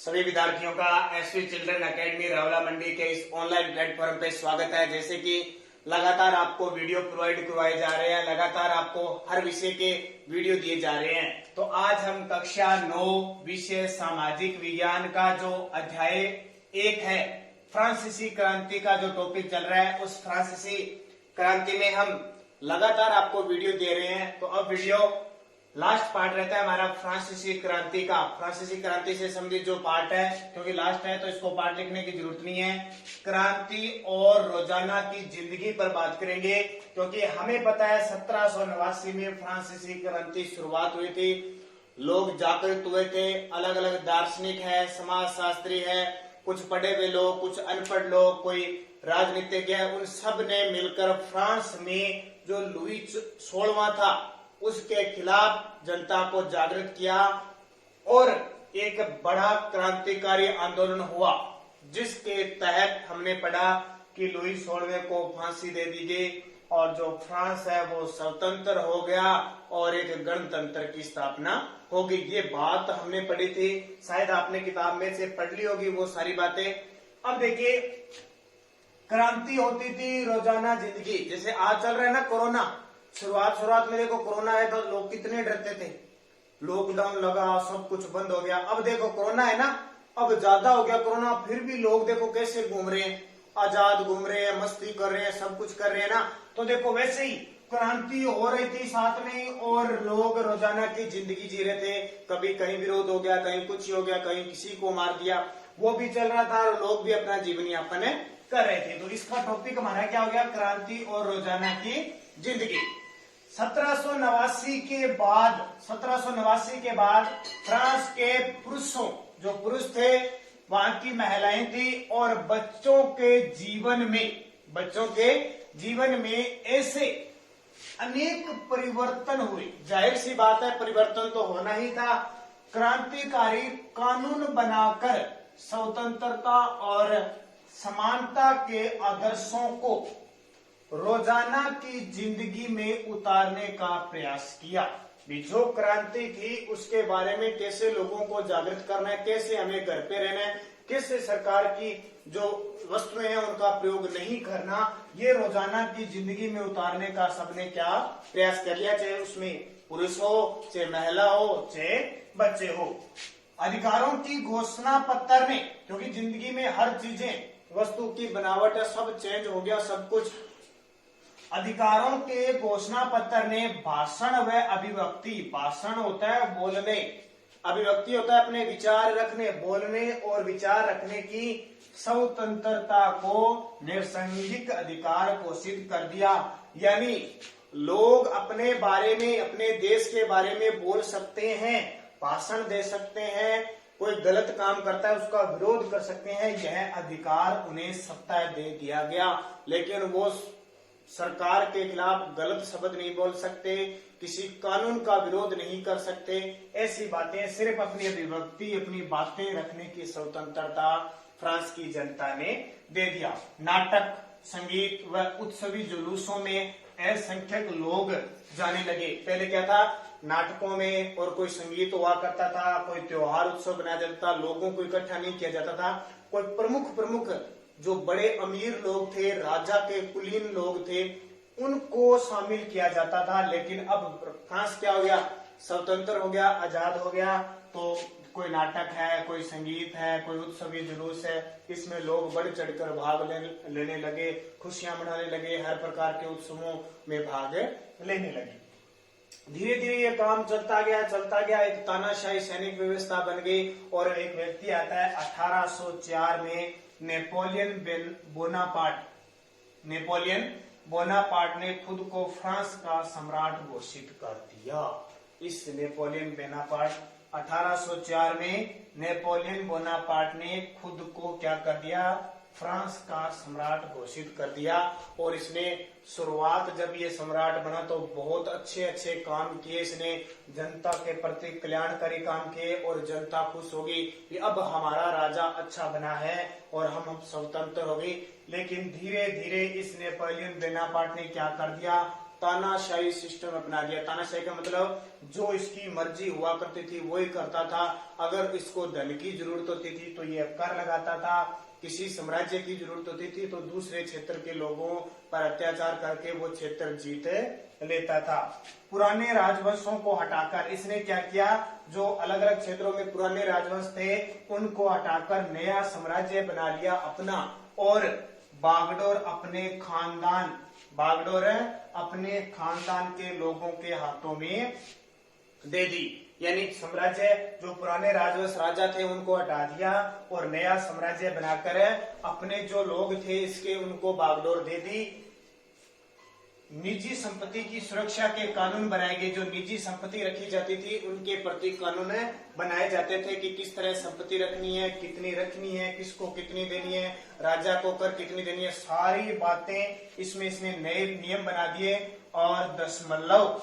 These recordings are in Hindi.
सभी विद्यार्थियों का एसवी चिल्ड्रन एकेडमी रावला मंडी के इस ऑनलाइन प्लेटफॉर्म पे स्वागत है। जैसे कि लगातार आपको वीडियो प्रोवाइड करवाए जा रहे हैं, लगातार आपको हर विषय के वीडियो दिए जा रहे हैं। तो आज हम कक्षा 9 विषय सामाजिक विज्ञान का जो अध्याय 1 है, फ्रांसीसी क्रांति का जो टॉपिक चल रहा है, उस फ्रांसीसी क्रांति में हम लगातार आपको वीडियो दे रहे हैं। तो अब वीडियो लास्ट पार्ट रहता है हमारा फ्रांसीसी क्रांति का। फ्रांसीसी क्रांति से संबंधित जो पार्ट है, क्योंकि लास्ट है तो इसको पार्ट लिखने की जरूरत नहीं है। क्रांति और रोजाना की जिंदगी पर बात करेंगे, क्योंकि हमें पता है 1789 में फ्रांसीसी क्रांति शुरुआत हुई थी। लोग जागृत हुए थे, अलग अलग दार्शनिक है, समाज शास्त्री है, कुछ पढ़े हुए लोग, कुछ अनपढ़ लोग, कोई राजनीतिज्ञ है, उन सब ने मिलकर फ्रांस में जो लुई 16वां था उसके खिलाफ जनता को जागृत किया और एक बड़ा क्रांतिकारी आंदोलन हुआ, जिसके तहत हमने पढ़ा कि लुई 16वें को फांसी दे दी गई और जो फ्रांस है वो स्वतंत्र हो गया और एक गणतंत्र की स्थापना हो गई। ये बात हमने पढ़ी थी, शायद आपने किताब में से पढ़ ली होगी वो सारी बातें। अब देखिए, क्रांति होती थी रोजाना जिंदगी, जैसे आज चल रहा है ना कोरोना। शुरुआत में देखो कोरोना है तो लोग कितने डरते थे, लॉकडाउन लगा, सब कुछ बंद हो गया। अब देखो कोरोना है ना, अब ज्यादा हो गया कोरोना, फिर भी लोग देखो कैसे घूम रहे हैं, आजाद घूम रहे हैं, मस्ती कर रहे हैं, सब कुछ कर रहे हैं ना। तो देखो वैसे ही क्रांति हो रही थी साथ में, और लोग रोजाना की जिंदगी जी रहे थे। कभी कहीं विरोध हो गया, कहीं कुछ हो गया, कहीं किसी को मार दिया, वो भी चल रहा था और लोग भी अपना जीवन यापन कर रहे थे। तो इसका टॉपिक हमारा क्या हो गया, क्रांति और रोजाना की जिंदगी। 1789 के बाद फ्रांस के पुरुषों, जो पुरुष थे, वहां की महिलाएं थी, और बच्चों के जीवन में ऐसे अनेक परिवर्तन हुए। जाहिर सी बात है, परिवर्तन तो होना ही था। क्रांतिकारी कानून बनाकर स्वतंत्रता और समानता के आदर्शों को रोजाना की जिंदगी में उतारने का प्रयास किया। जो क्रांति थी उसके बारे में कैसे लोगों को जागृत करना है, कैसे हमें घर पे रहना है, कैसे सरकार की जो वस्तुएं हैं उनका प्रयोग नहीं करना, ये रोजाना की जिंदगी में उतारने का सबने क्या प्रयास कर लिया, चाहे उसमें पुरुष हो, चाहे महिला हो, चाहे बच्चे हो। अधिकारों की घोषणा पत्र में, क्योंकि जिंदगी में हर चीजें, वस्तु की बनावट है, सब चेंज हो गया, सब कुछ। अधिकारों के घोषणा पत्र ने भाषण व अभिव्यक्ति, भाषण होता है बोलने, अभिव्यक्ति होता है अपने विचार रखने, बोलने और विचार रखने की स्वतंत्रता को निसंदिग्ध अधिकार घोषित कर दिया। यानी लोग अपने बारे में, अपने देश के बारे में बोल सकते हैं, भाषण दे सकते हैं, कोई गलत काम करता है उसका विरोध कर सकते हैं, यह अधिकार उन्हें सत्ता दे दिया गया। लेकिन वो सरकार के खिलाफ गलत शब्द नहीं बोल सकते, किसी कानून का विरोध नहीं कर सकते, ऐसी बातें, सिर्फ अपनी अभिव्यक्ति, अपनी बातें रखने की स्वतंत्रता फ्रांस की जनता ने दे दिया। नाटक, संगीत व उत्सवी जुलूसों में असंख्यक लोग जाने लगे। पहले क्या था, नाटकों में और कोई संगीत हुआ करता था, कोई त्योहार उत्सव बनाया जाता था, लोगों को इकट्ठा नहीं किया जाता था। कोई प्रमुख जो बड़े अमीर लोग थे, राजा के कुलीन लोग थे, उनको शामिल किया जाता था। लेकिन अब फ्रांस क्या हो गया, स्वतंत्र हो गया, आजाद हो गया, तो कोई नाटक है, कोई संगीत है, कोई उत्सवी जुलूस है, इसमें लोग बढ़ चढ़कर भाग लेने लगे, खुशियां मनाने लगे, हर प्रकार के उत्सवों में भाग लेने लगे। धीरे धीरे ये काम चलता गया, एक तानाशाही सैनिक व्यवस्था बन गई। और एक व्यक्ति आता है 1804 में, नेपोलियन बोनापार्ट ने खुद को फ्रांस का सम्राट घोषित कर दिया। इस नेपोलियन बोनापार्ट 1804 में नेपोलियन बोनापार्ट ने खुद को क्या कर दिया, फ्रांस का सम्राट घोषित कर दिया। और इसने शुरुआत, जब ये सम्राट बना तो बहुत अच्छे काम किए, इसने जनता के प्रति कल्याणकारी काम किए और जनता खुश हो गई कि अब हमारा राजा अच्छा बना है और हम अब स्वतंत्र हो गई। लेकिन धीरे धीरे इस नेपोलियन बोनापार्ट ने क्या कर दिया, तानाशाही सिस्टम अपना दिया। तानाशाही का मतलब जो इसकी मर्जी हुआ करती थी वो ही करता था। अगर इसको धन की जरूरत होती थी तो ये कर लगाता था, किसी साम्राज्य की जरूरत होती थी तो दूसरे क्षेत्र के लोगों पर अत्याचार करके वो क्षेत्र जीत लेता था। पुराने राजवंशों को हटाकर इसने क्या किया, जो अलग अलग क्षेत्रों में पुराने राजवंश थे उनको हटाकर नया साम्राज्य बना लिया अपना, और बागडोर अपने खानदान के लोगों के हाथों में दे दी। यानी साम्राज्य जो पुराने राजवंश राजा थे उनको हटा दिया और नया साम्राज्य बनाकर अपने जो लोग थे इसके उनको बागडोर दे दी। निजी संपत्ति की सुरक्षा के कानून बनाए गए। जो निजी संपत्ति रखी जाती थी उनके प्रति कानून बनाए जाते थे कि किस तरह संपत्ति रखनी है, कितनी रखनी है, किसको कितनी देनी है, राजा को कर कितनी देनी है, सारी बातें इसमें इसने नए नियम बना दिए। और दशमलव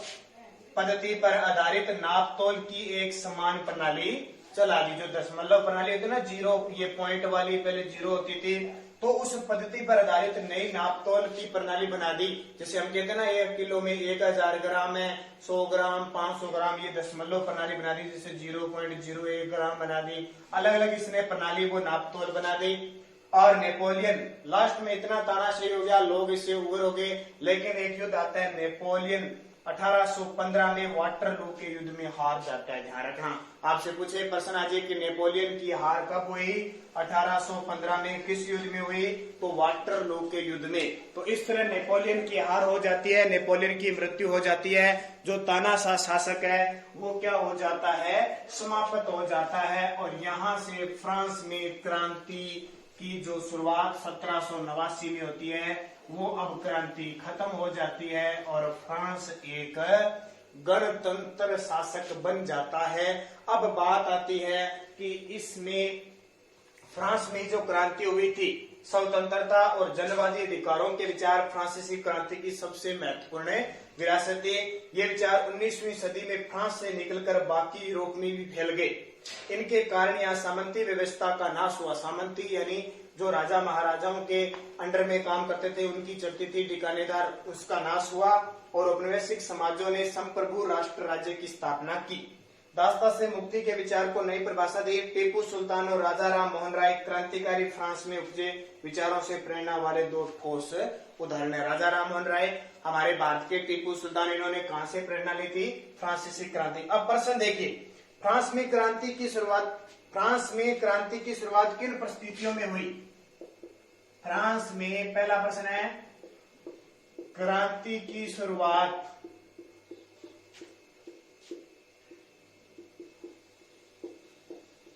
पद्धति पर आधारित नापतोल की एक समान प्रणाली चला दी। जो दशमलव प्रणाली होती है ना, जीरो, ये पॉइंट वाली पहले जीरो होती थी, तो उस पद्धति पर आधारित नई नापतोल की प्रणाली बना दी। जैसे हम कहते हैं ना 1 किलो में 1000 ग्राम है, 100 ग्राम, 500 ग्राम, ये दशमलव प्रणाली बना दी। जैसे 0.01 ग्राम बना दी। अलग अलग इसने प्रणाली वो नापतोल बना दी। और नेपोलियन लास्ट में इतना तानाशाही हो गया, लोग इससे उबर हो गए। लेकिन एक युद्ध आता है नेपोलियन 1815 में वाटरलू के युद्ध में हार जाता है। ध्यान रखना, आपसे पूछे प्रश्न आज कि नेपोलियन की हार कब हुई, 1815 में। किस युद्ध में हुई, तो वाटरलू के युद्ध में। तो इस तरह नेपोलियन की हार हो जाती है, नेपोलियन की मृत्यु हो जाती है। जो तानाशाह शासक है वो क्या हो जाता है, समाप्त हो जाता है। और यहाँ से फ्रांस में क्रांति की जो शुरुआत 1789 में होती है, वो अब क्रांति खत्म हो जाती है और फ्रांस एक गणतंत्र शासक बन जाता है। अब बात आती है कि इसमें फ्रांस में जो क्रांति हुई थी, स्वतंत्रता और जनवादी अधिकारों के विचार फ्रांसीसी क्रांति की सबसे महत्वपूर्ण विरासत है। ये विचार 19वीं सदी में फ्रांस से निकलकर बाकी यूरोप में भी फैल गए। इनके कारण यहाँ सामंती व्यवस्था का नाश हुआ। सामंती यानी जो राजा महाराजाओं के अंडर में काम करते थे, उनकी चलती थी ठिकानेदार, उसका नाश हुआ और औपनिवेशिक समाजों ने संप्रभु राष्ट्र राज्य की स्थापना की। दासता से मुक्ति के विचार को नई परिभाषा दी। टीपू सुल्तान और राजा राम मोहन राय क्रांतिकारी फ्रांस में उपजे विचारों से प्रेरणा वाले दो ठोस उदाहरण है। राजा राम मोहन राय हमारे भारत के, टीपू सुल्तान इन्होंने कहां से प्रेरणा ली थी, फ्रांसीसी क्रांति। अब प्रश्न देखिए, फ्रांस में क्रांति की शुरुआत किन परिस्थितियों में हुई। फ्रांस में पहला प्रश्न है, क्रांति की शुरुआत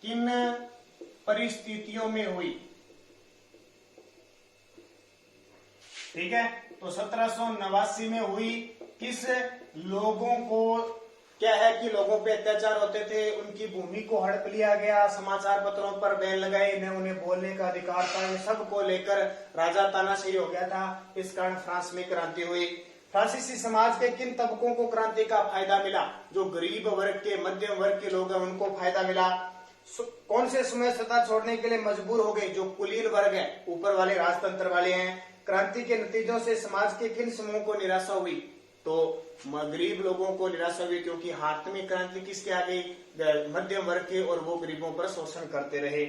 किन परिस्थितियों में हुई। ठीक है, तो 1789 में हुई। किस लोगों को क्या है कि लोगों पे अत्याचार होते थे, उनकी भूमि को हड़प लिया गया, समाचार पत्रों पर बैन लगाए, उन्हें बोलने का अधिकार था, इन सब को लेकर राजा तानाशाही हो गया था। इस कारण फ्रांस में क्रांति हुई। फ्रांसीसी समाज के किन तबकों को क्रांति का फायदा मिला। जो गरीब वर्ग के, मध्यम वर्ग के लोग हैं उनको फायदा मिला। कौन से समय सत्ता छोड़ने के लिए मजबूर हो गए, जो कुलीन वर्ग है, ऊपर वाले राजतंत्र वाले हैं। क्रांति के नतीजों से समाज के किन समूहों को निराशा हुई, तो गरीब लोगों को निराशा हुई, क्योंकि हाथ में क्रांति किसके आ गई, मध्यम वर्ग के, और वो गरीबों पर शोषण करते रहे।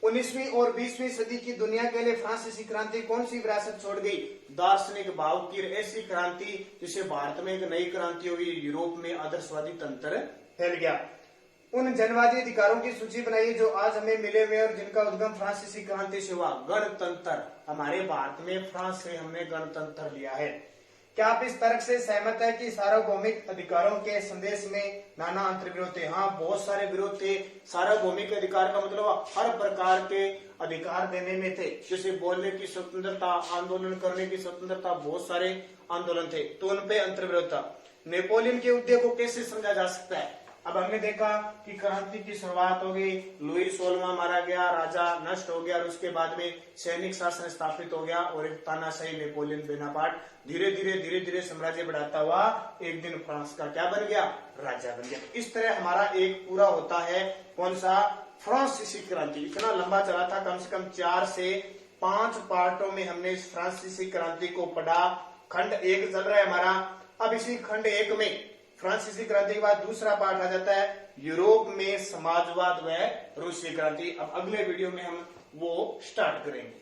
19वीं और 20वीं सदी की दुनिया के लिए फ्रांसीसी क्रांति कौन सी विरासत छोड़ गई, दार्शनिक भाव की ऐसी क्रांति जिसे भारत में एक नई क्रांति हुई, यूरोप में आदर्शवादी तंत्र फैल गया। उन जनवादी अधिकारों की सूची बनाइए जो आज हमें मिले हुए और जिनका उद्गम फ्रांसीसी क्रांति से हुआ। गणतंत्र, हमारे भारत में फ्रांस से हमने गणतंत्र लिया है। क्या आप इस तर्क से सहमत है कि सार्वभौमिक अधिकारों के संदेश में नाना अंतर्विरोध थे। हाँ, बहुत सारे विरोध थे। सार्वभौमिक अधिकार का मतलब हर प्रकार के अधिकार देने में थे, जैसे बोलने की स्वतंत्रता, आंदोलन करने की स्वतंत्रता, बहुत सारे आंदोलन थे, तो उन पे अंतर्विरोध था। नेपोलियन के उद्देश्य को कैसे समझा जा सकता है। अब हमने देखा कि क्रांति की शुरुआत हो गई, लुई 16वां मारा गया, राजा नष्ट हो गया और उसके बाद में सैनिक शासन स्थापित हो गया और एक तानाशाही नेपोलियन बोनापार्ट धीरे धीरे साम्राज्य बढ़ाता हुआ एक दिन फ्रांस का क्या बन गया, राजा बन गया। इस तरह हमारा एक पूरा होता है कौन सा, फ्रांसीसी क्रांति। इतना लंबा चला था, कम से कम 4 से 5 पार्टों में हमने इस फ्रांसीसी क्रांति को पढ़ा। खंड 1 चल रहा है हमारा अब इसी खंड 1 में फ्रांसीसी क्रांति के बाद दूसरा पाठ आ जाता है यूरोप में समाजवाद व रूसी क्रांति। अब अगले वीडियो में हम वो स्टार्ट करेंगे।